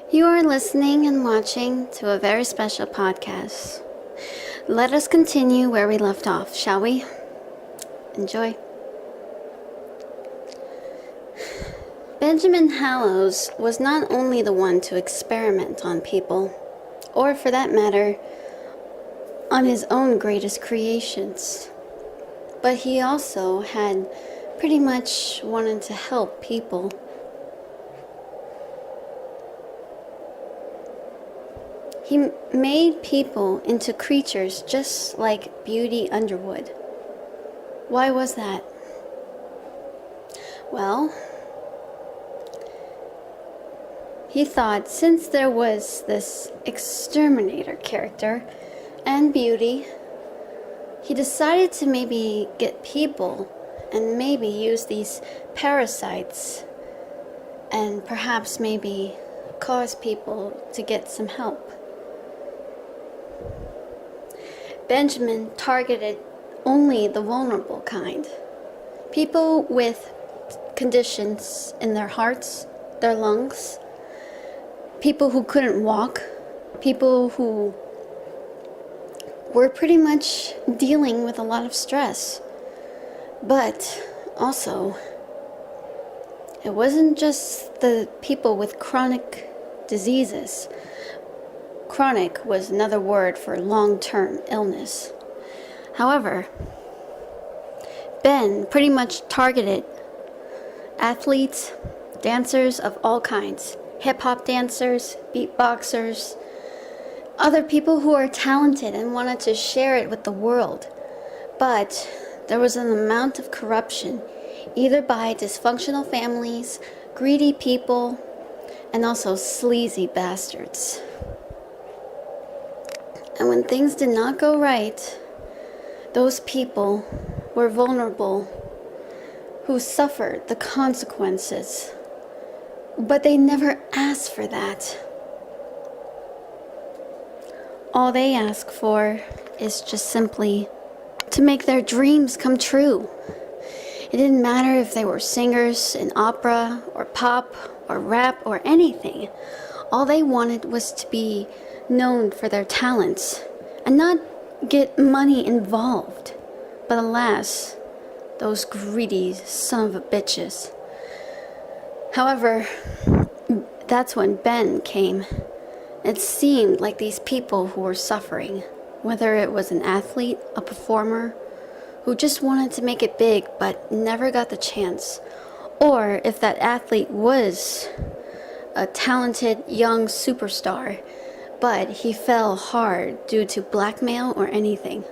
You are listening and watching to a very special podcast. Let us continue where we left off, shall we? Enjoy. Benjamin Hallows was not only the one to experiment on people, or for that matter, on his own greatest creations, but he also had pretty much wanted to help people. He made people into creatures just like Beauty Underwood. Why was that? Well, he thought since there was this exterminator character and Beauty, he decided to maybe get people and maybe use these parasites and perhaps maybe cause people to get some help. Benjamin targeted only the vulnerable kind. People with conditions in their hearts, their lungs, people who couldn't walk, people who were pretty much dealing with a lot of stress. But also, it wasn't just the people with chronic diseases. Chronic was another word for long-term illness. However, Ben pretty much targeted athletes, dancers of all kinds, hip-hop dancers, beatboxers, other people who are talented and wanted to share it with the world. But there was an amount of corruption, either by dysfunctional families, greedy people, and also sleazy bastards. And when things did not go right, those people were vulnerable, who suffered the consequences. But they never asked for that. All they ask for is just simply to make their dreams come true. It didn't matter if they were singers in opera or pop or rap or anything. All they wanted was to be known for their talents and not get money involved. But alas, those greedy son of a bitches. However, that's when Ben came. It seemed like these people who were suffering, whether it was an athlete, a performer, who just wanted to make it big but never got the chance, or if that athlete was a talented young superstar, but he fell hard due to blackmail or anything.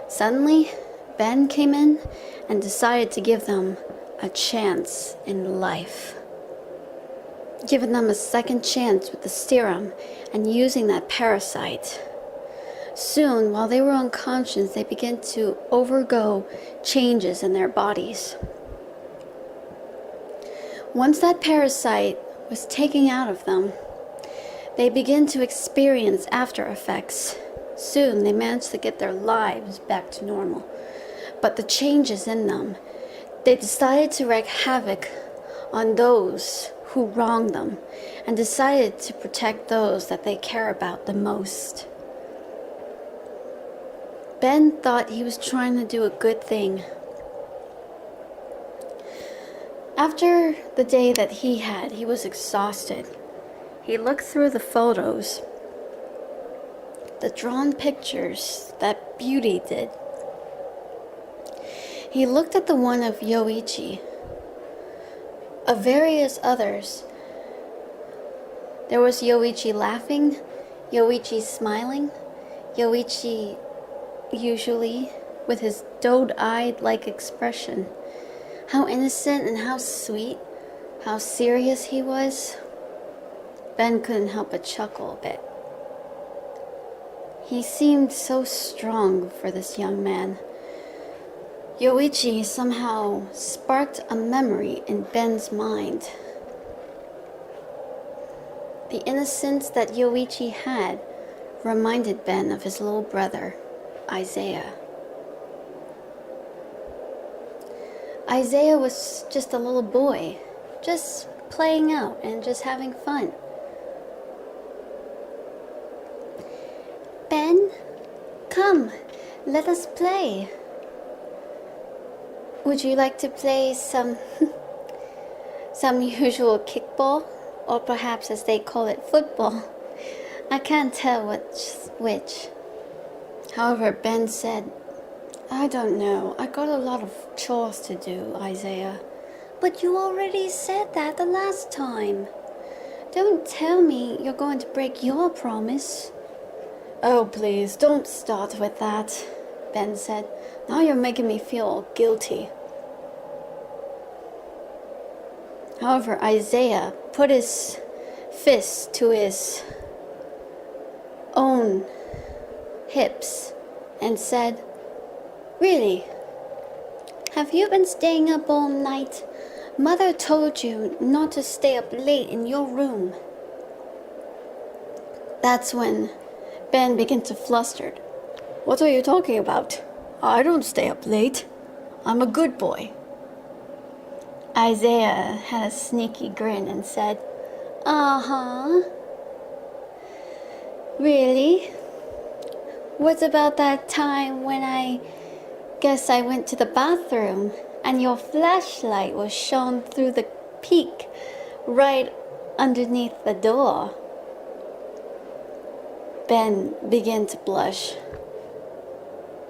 Suddenly, Ben came in and decided to give them a chance in life. Giving them a second chance with the serum and using that parasite. Soon, while they were unconscious, they began to undergo changes in their bodies. Once that parasite was taken out of them, they began to experience after effects. Soon, they managed to get their lives back to normal. But the changes in them, they decided to wreak havoc on those who wronged them and decided to protect those that they care about the most. Ben thought he was trying to do a good thing. After the day that he was exhausted. He looked through the photos, the drawn pictures that Beauty did. He looked at the one of Yoichi, of various others. There was Yoichi laughing, Yoichi smiling, Yoichi usually with his doe-eyed like expression. How innocent and how sweet, how serious he was. Ben couldn't help but chuckle a bit. He seemed so strong for this young man. Yoichi somehow sparked a memory in Ben's mind. The innocence that Yoichi had reminded Ben of his little brother, Isaiah. Isaiah was just a little boy, just playing out and just having fun. Ben, come, let us play. Would you like to play some usual kickball? Or perhaps, as they call it, football? I can't tell which. However, Ben said, I don't know. I got a lot of chores to do, Isaiah. But you already said that the last time. Don't tell me you're going to break your promise. Oh, please, don't start with that, Ben said. Now you're making me feel all guilty. However, Isaiah put his fist to his own hips and said, Really? Have you been staying up all night? Mother told you not to stay up late in your room. That's when Ben began to fluster. What are you talking about? I don't stay up late. I'm a good boy. Isaiah had a sneaky grin and said, Uh-huh. Really? What about that time when I guess I went to the bathroom and your flashlight was shone through the peak right underneath the door? Ben began to blush.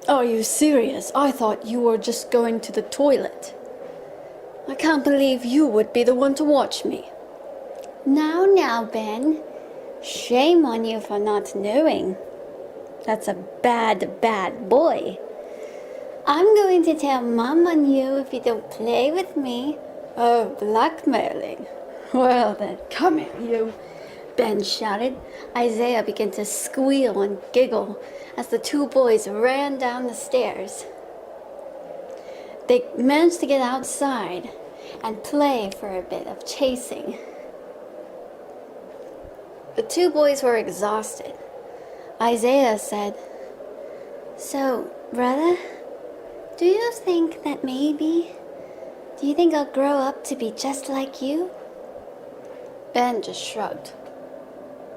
Are you serious? I thought you were just going to the toilet. I can't believe you would be the one to watch me. Now, Ben. Shame on you for not knowing. That's a bad boy. I'm going to tell Mom on you if you don't play with me. Oh, blackmailing. Well then, come here, you. Ben shouted. Isaiah began to squeal and giggle as the two boys ran down the stairs. They managed to get outside and play for a bit of chasing. The two boys were exhausted. Isaiah said, So, brother, do you think I'll grow up to be just like you? Ben just shrugged.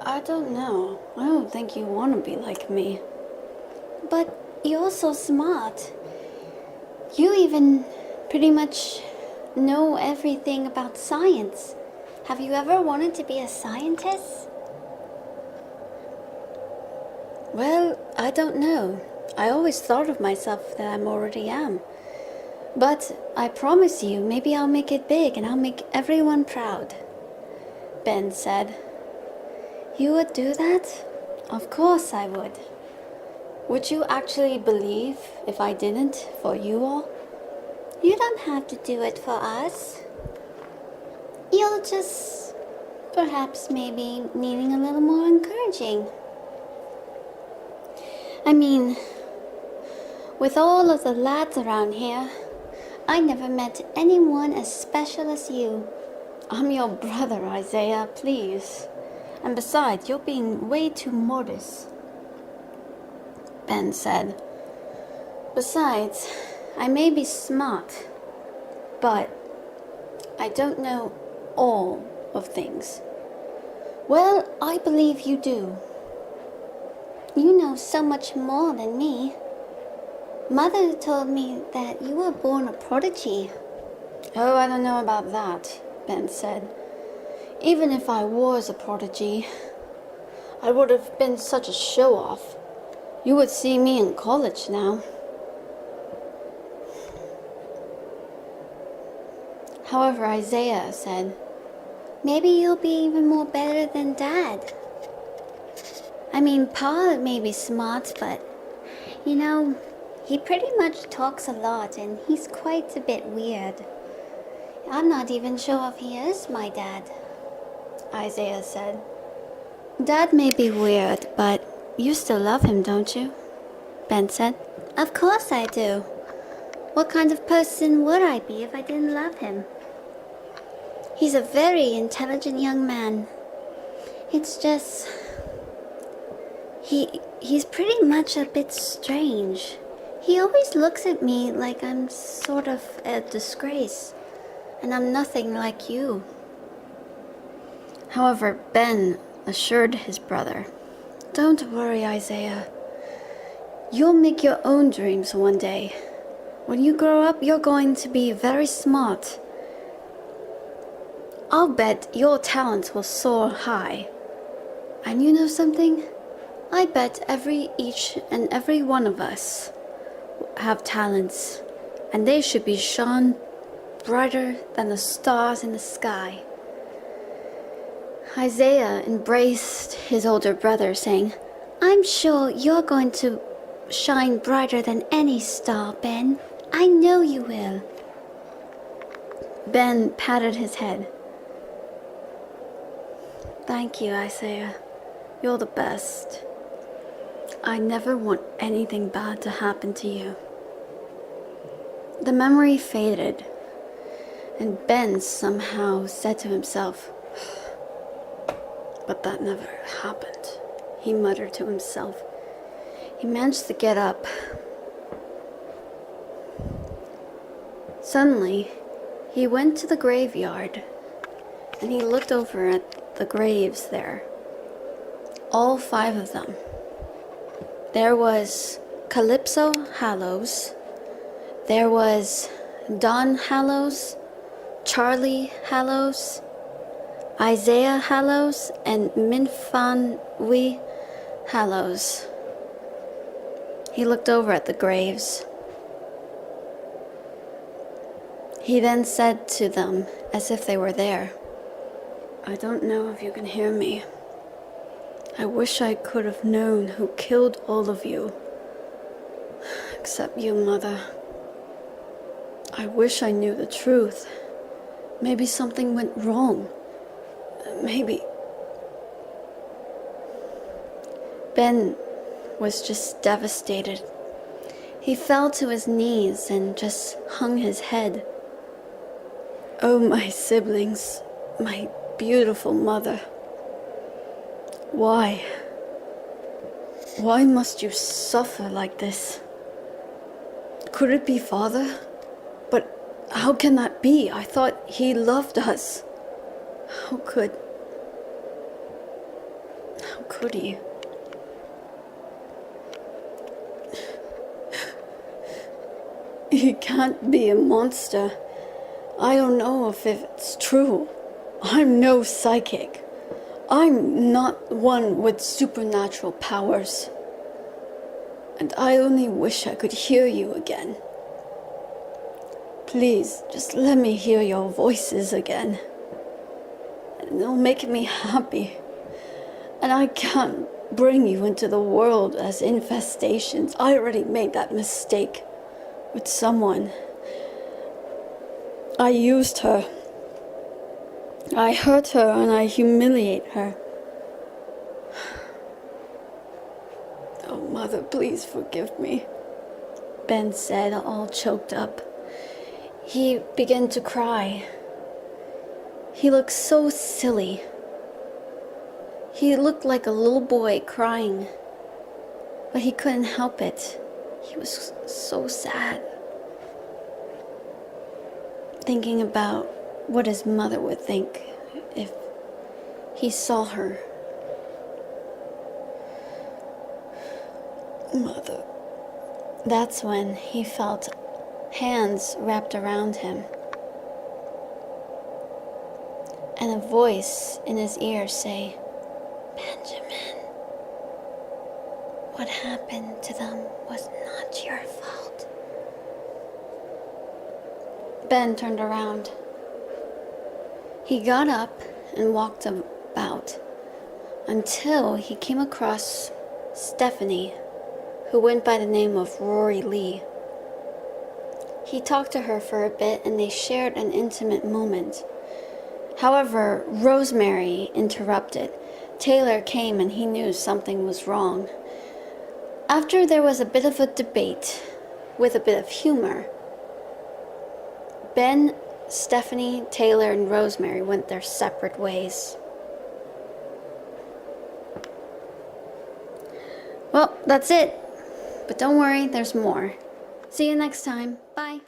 I don't know. I don't think you want to be like me. But you're so smart. You even pretty much know everything about science. Have you ever wanted to be a scientist? Well, I don't know. I always thought of myself that I already am. But I promise you, maybe I'll make it big and I'll make everyone proud. Ben said. You would do that? Of course I would. Would you actually believe if I didn't for you all? You don't have to do it for us. You'll just perhaps maybe needing a little more encouraging. I mean, with all of the lads around here, I never met anyone as special as you. I'm your brother, Isaiah, please. And besides, you're being way too modest. Ben said. Besides, I may be smart, but I don't know all of things. Well, I believe you do. You know so much more than me. Mother told me that you were born a prodigy. Oh, I don't know about that, Ben said. Even if I was a prodigy, I would have been such a show-off. You would see me in college now. However, Isaiah said, maybe you'll be even more better than Dad. I mean, Pa may be smart, but, you know, he pretty much talks a lot and he's quite a bit weird. I'm not even sure if he is my dad, Isaiah said. Dad may be weird, but you still love him, don't you? Ben said. Of course I do. What kind of person would I be if I didn't love him? He's a very intelligent young man. It's just... He's pretty much a bit strange. He always looks at me like I'm sort of a disgrace, and I'm nothing like you. However, Ben assured his brother, Don't worry, Isaiah. You'll make your own dreams one day. When you grow up, you're going to be very smart. I'll bet your talents will soar high. And you know something? I bet each and every one of us have talents, and they should be shone brighter than the stars in the sky. Isaiah embraced his older brother, saying, I'm sure you're going to shine brighter than any star, Ben. I know you will. Ben patted his head. Thank you, Isaiah. You're the best. I never want anything bad to happen to you. The memory faded, and Ben somehow said to himself, but that never happened, he muttered to himself. He managed to get up. Suddenly, he went to the graveyard, and he looked over at the graves there. All 5 of them. There was Calypso Hallows, there was Don Hallows, Charlie Hallows, Isaiah Hallows, and Minfan Wee Hallows. He looked over at the graves. He then said to them, as if they were there, I don't know if you can hear me. I wish I could have known who killed all of you. Except you, Mother. I wish I knew the truth. Maybe something went wrong. Maybe. Ben was just devastated. He fell to his knees and just hung his head. Oh, my siblings, my beautiful mother. Why? Why must you suffer like this? Could it be Father? But how can that be? I thought he loved us. How could he? He can't be a monster. I don't know if it's true. I'm no psychic. I'm not one with supernatural powers. And I only wish I could hear you again. Please, just let me hear your voices again. And it'll make me happy. And I can't bring you into the world as infestations. I already made that mistake with someone. I used her. I hurt her and I humiliate her. Oh, Mother, please forgive me, Ben said, all choked up. He began to cry. He looked so silly. He looked like a little boy crying, but he couldn't help it. He was so sad, thinking about what his mother would think if he saw her. Mother. That's when he felt hands wrapped around him and a voice in his ear say, Benjamin, what happened to them was not your fault. Ben turned around. He got up and walked about until he came across Stephanie, who went by the name of Rory Lee. He talked to her for a bit and they shared an intimate moment. However, Rosemary interrupted. Taylor came and he knew something was wrong. After there was a bit of a debate, with a bit of humor, Ben, Stephanie, Taylor, and Rosemary went their separate ways. Well, that's it. But don't worry, there's more. See you next time. Bye.